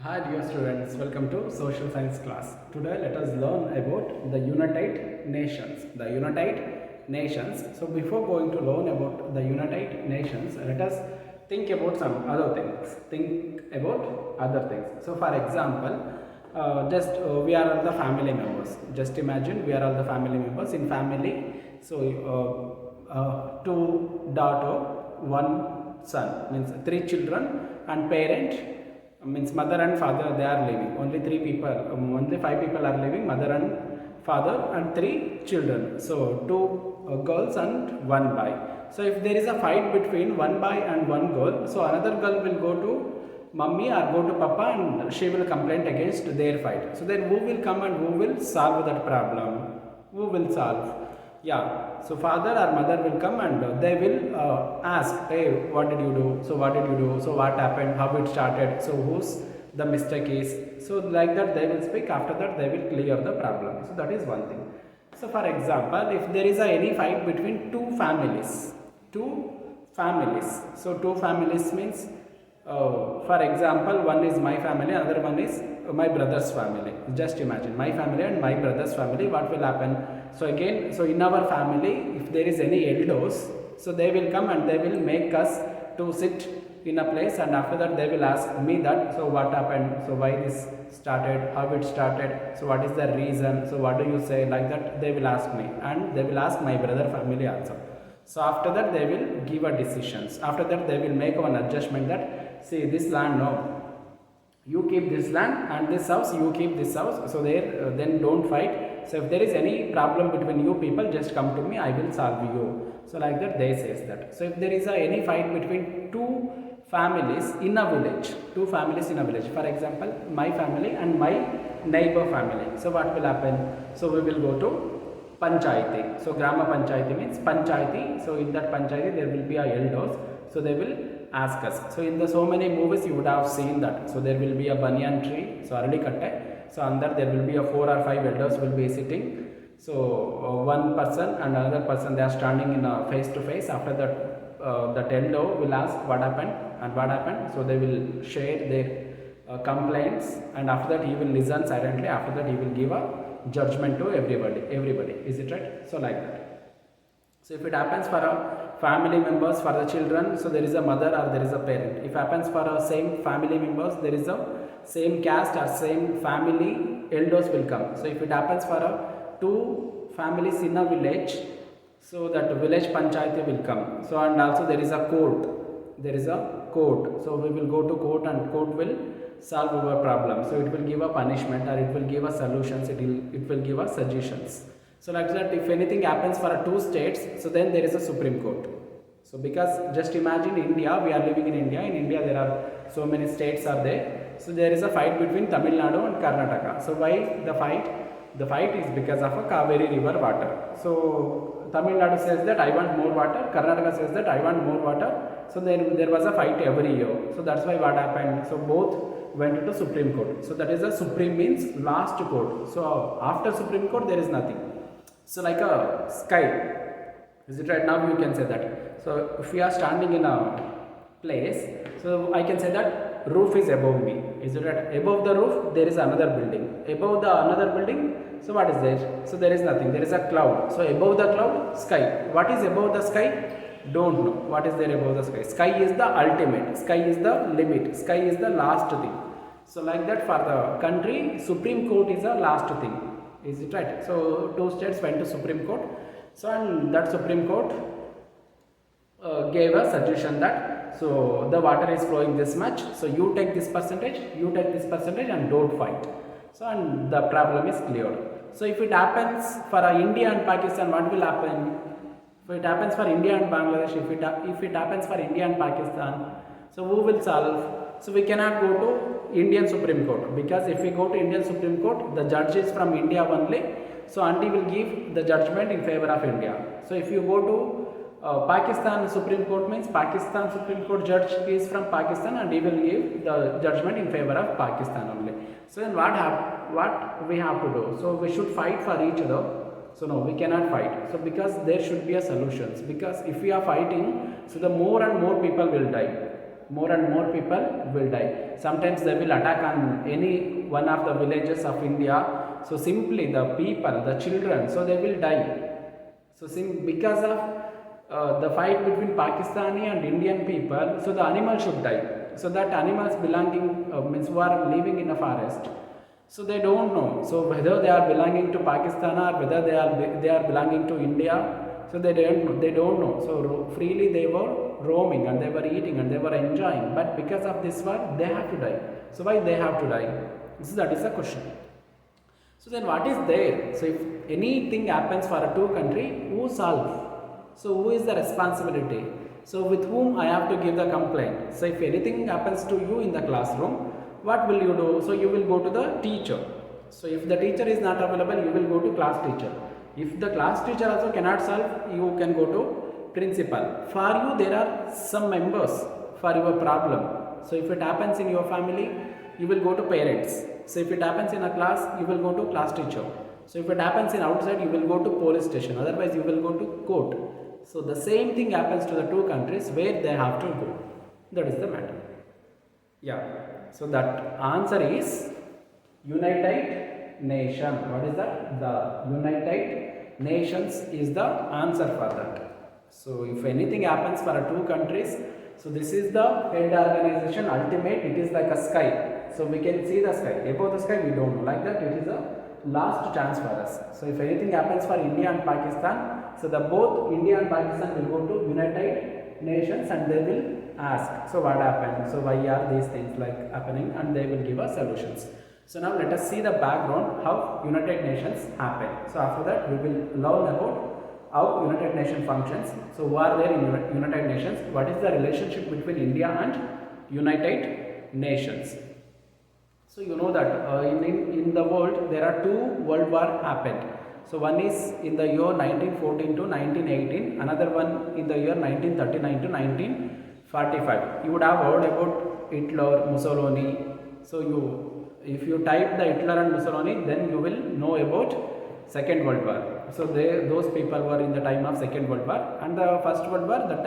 Hi dear students, welcome to social science class. Today let us learn about the United Nations. The United Nations. So before going to learn about the United Nations, let us think about some other things. Think about other things. So for example, we are all the family members. Just imagine we are all the family members in family. So two daughter, one son, means three children and parent, means mother and father they are living, only three people, only five people are living, mother and father and three children, so two girls and one boy. So if there is a fight between one boy and one girl, so another girl will go to mummy or go to papa and she will complain against their fight. So then who will come and who will solve that problem? Who will solve? Yeah, so father or mother will come and they will ask, hey, what did you do? So what did you do? So what happened? How it started? So whose the mistake is? So like that they will speak. After that they will clear the problem. So that is one thing. So for example, if there is any fight between two families, so two families means, for example, one is my family, another one is my brother's family. Just imagine my family and my brother's family. What will happen? So again, so in our family, if there is any elders, so they will come and they will make us to sit in a place, and after that they will ask me that, so what happened? So why this started? How it started? So what is the reason? So what do you say? Like that they will ask me, and they will ask my brother family also. So after that they will give a decisions. After that they will make one adjustment that, see, this land, no, you keep this land, and this house you keep this house. So there, then don't fight. So if there is any problem between you people, just come to me, I will solve you. So like that they says that. So if there is any fight between two families in a village, for example my family and my neighbor family, so what will happen? So we will go to panchayati. So grama panchayati means panchayati. So in that panchayati there will be a elders, so they will ask us. So in the so many movies you would have seen that. So there will be a banyan tree, so already cut. So under there will be a 4 or 5 elders will be sitting. So one person and another person, they are standing in a face to face. After that that elder will ask what happened and what happened. So they will share their complaints, and after that he will listen silently. After that he will give a judgment to everybody. Is it right? So like that. So if it happens for a family members, for the children, so there is a mother or there is a parent. If happens for a same family members, there is a same caste or same family, elders will come. So if it happens for a two families in a village, so that village panchayati will come. So and also there is a court. There is a court. So we will go to court, and court will solve our problem. So it will give a punishment, or it will give a solutions. It will give us suggestions. So like that, if anything happens for two states, so then there is a Supreme Court. So because just imagine India, we are living in India. In India there are so many states are there. So there is a fight between Tamil Nadu and Karnataka. So why the fight? The fight is because of a Kaveri river water. So Tamil Nadu says that I want more water. Karnataka says that I want more water. So there was a fight every year. So that's why what happened. So both went to Supreme Court. So that is a Supreme means last court. So after Supreme Court there is nothing. So like a sky, is it right? Now you can say that. So if we are standing in a place, so I can say that roof is above me. Is it right? Above the roof there is another building. Above the another building, so what is there? So there is nothing. There is a cloud. So above the cloud, sky. What is above the sky? Don't know. What is there above the sky? Sky is the ultimate. Sky is the limit. Sky is the last thing. So like that for the country, Supreme Court is the last thing. Is it right? So two states went to Supreme Court. So and that Supreme Court gave a suggestion that, so the water is flowing this much, so you take this percentage, and don't fight. So and the problem is cleared. So if it happens for India and Pakistan, what will happen? If it happens for India and Bangladesh, if it happens for India and Pakistan, so who will solve? So we cannot go to Indian Supreme Court, because if we go to Indian Supreme Court, the judge is from India only. So and he will give the judgment in favor of India. So if you go to Pakistan Supreme Court, means Pakistan Supreme Court judge is from Pakistan, and he will give the judgment in favor of Pakistan only. So then what we have to do? So we should fight for each other. So no, we cannot fight. So because there should be a solutions. Because if we are fighting, so the more and more people will die. more and more people will die. Sometimes they will attack on any one of the villages of India, so simply the people, the children, so they will die. So because of the fight between Pakistani and Indian people, so the animals should die. So that animals belonging means who are living in a forest, so they don't know so whether they are belonging to Pakistan or whether they are belonging to India. So they don't know. So freely they were roaming and they were eating and they were enjoying, but because of this war they have to die. So why they have to die? That is the question. So then what is there? So if anything happens for a two country, who solve? So who is the responsibility? So with whom I have to give the complaint? So if anything happens to you in the classroom, what will you do? So you will go to the teacher. So if the teacher is not available, you will go to class teacher. If the class teacher also cannot solve, you can go to principal. For you there are some members for your problem. So if it happens in your family, you will go to parents. So if it happens in a class, you will go to class teacher. So if it happens in outside, you will go to police station, otherwise you will go to court. So the same thing happens to the two countries where they have to go. That is the matter. Yeah. So that answer is United Nation. What is that? The United Nations is the answer for that. So if anything happens for two countries, so this is the head organization, ultimate. It is like a sky. So we can see the sky. Above the sky we don't know. Like that, it is a last chance for us. So if anything happens for India and Pakistan, so the both India and Pakistan will go to United Nations and they will ask, so what happened? So why are these things like happening? And they will give us solutions. So now let us see the background how United Nations happen. So after that we will learn about how United Nations functions. So who are there in United Nations? What is the relationship between India and United Nations? So you know that in the world there are two world war happened. So one is in the year 1914 to 1918, another one in the year 1939 to 1945. You would have heard about Hitler, Mussolini. So if you type the Hitler and Mussolini, then you will know about Second World War. So those people were in the time of Second World War, and the First World War that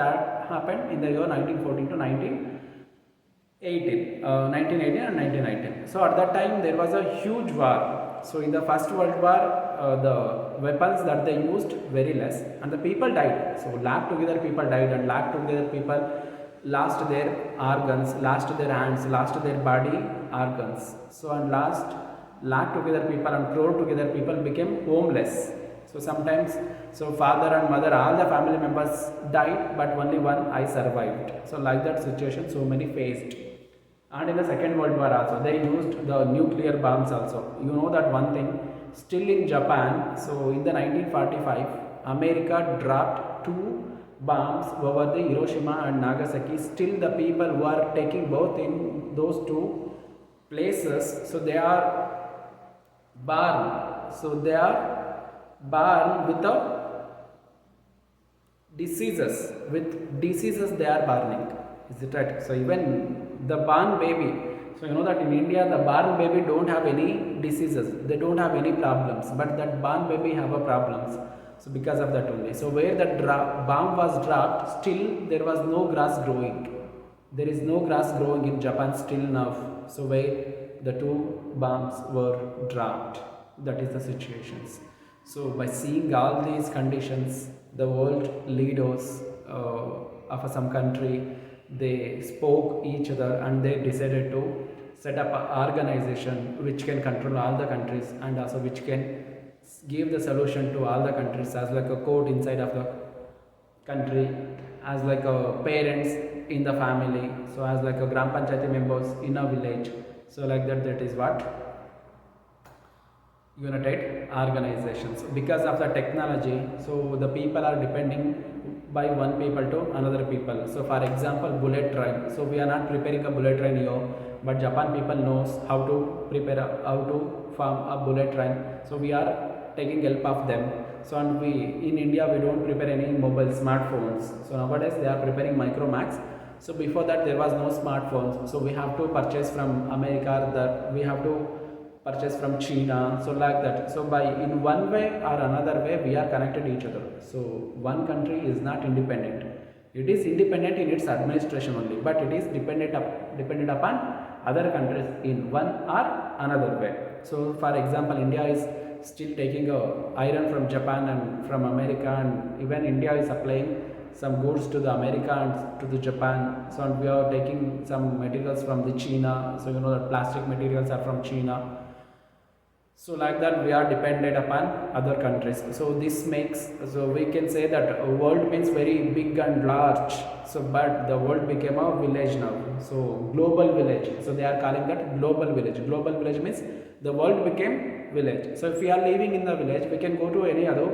happened in the year 1914 to 1918 and 1919. So at that time there was a huge war. So in the First World War, the weapons that they used very less, and the people died. So lakh together people died, and lakh together people lost their organs, lost their hands, lost their body organs. So and last lakh together people and crore together people became homeless. So sometimes, so father and mother, all the family members died, but only one I survived. So like that situation, so many faced. And in the Second World War also, they used the nuclear bombs also. You know that one thing, still in Japan, so in the 1945, America dropped two bombs over the Hiroshima and Nagasaki. Still the people who are taking birth in those two places, so they are born. So they are born with the diseases. With diseases they are burning. Is it right? So even the born baby, so you know that in India the born baby don't have any diseases, they don't have any problems, but that born baby have a problems. So because of that only. So where that bomb was dropped, still there was no grass growing. There is no grass growing in Japan still now. So where the two bombs were dropped, that is the situations. So by seeing all these conditions, the world leaders of some country, they spoke each other and they decided to set up an organization which can control all the countries and also which can give the solution to all the countries, as like a court inside of the country, as like a parents in the family, so as like a Gram Panchayati members in a village. So like that, that is what United Organizations. Because of the technology, so the people are depending by one people to another people. So for example, bullet train. So we are not preparing a bullet train here, but Japan people knows how to prepare, how to form a bullet train. So we are taking help of them. So and we in India we don't prepare any mobile smartphones. So nowadays they are preparing Micromax. So before that there was no smartphones. So we have to purchase from America, that we have to purchase from China. So like that. So by in one way or another way we are connected each other. So one country is not independent. It is independent in its administration only, but it is dependent upon other countries in one or another way. So, for example, India is still taking iron from Japan and from America, and even India is supplying some goods to the America and to the Japan. So, and we are taking some materials from the China. So, you know that plastic materials are from China. So like that we are dependent upon other countries. So this makes, so we can say that world means very big and large. So but the world became a village now. So global village. So they are calling that global village. Global village means the world became village. So if we are living in the village, we can go to any other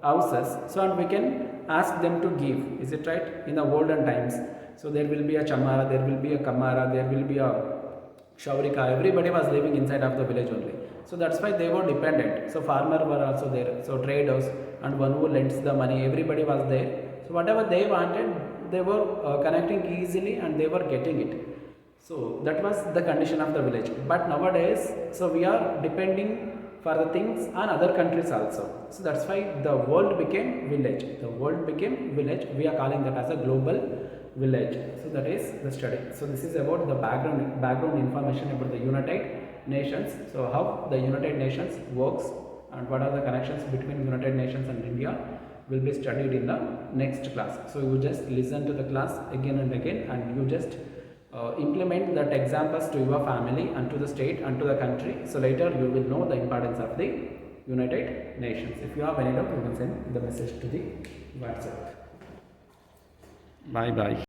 houses. So and we can ask them to give. Is it right? In the olden times. So there will be a chamara, there will be a kamara, there will be a shaurika. Everybody was living inside of the village only. So that's why they were dependent. So farmer were also there. So traders and one who lends the money, everybody was there. So whatever they wanted, they were connecting easily and they were getting it. So that was the condition of the village. But nowadays, so we are depending for the things on other countries also. So that's why the world became village. The world became village. We are calling that as a global village. So that is the study. So this is about the background information about the United Nations. So how the United Nations works and what are the connections between United Nations and India will be studied in the next class. So you just listen to the class again and again, and you just implement that examples to your family and to the state and to the country. So later you will know the importance of the United Nations. If you have any doubt, you can send the message to the WhatsApp. Bye bye.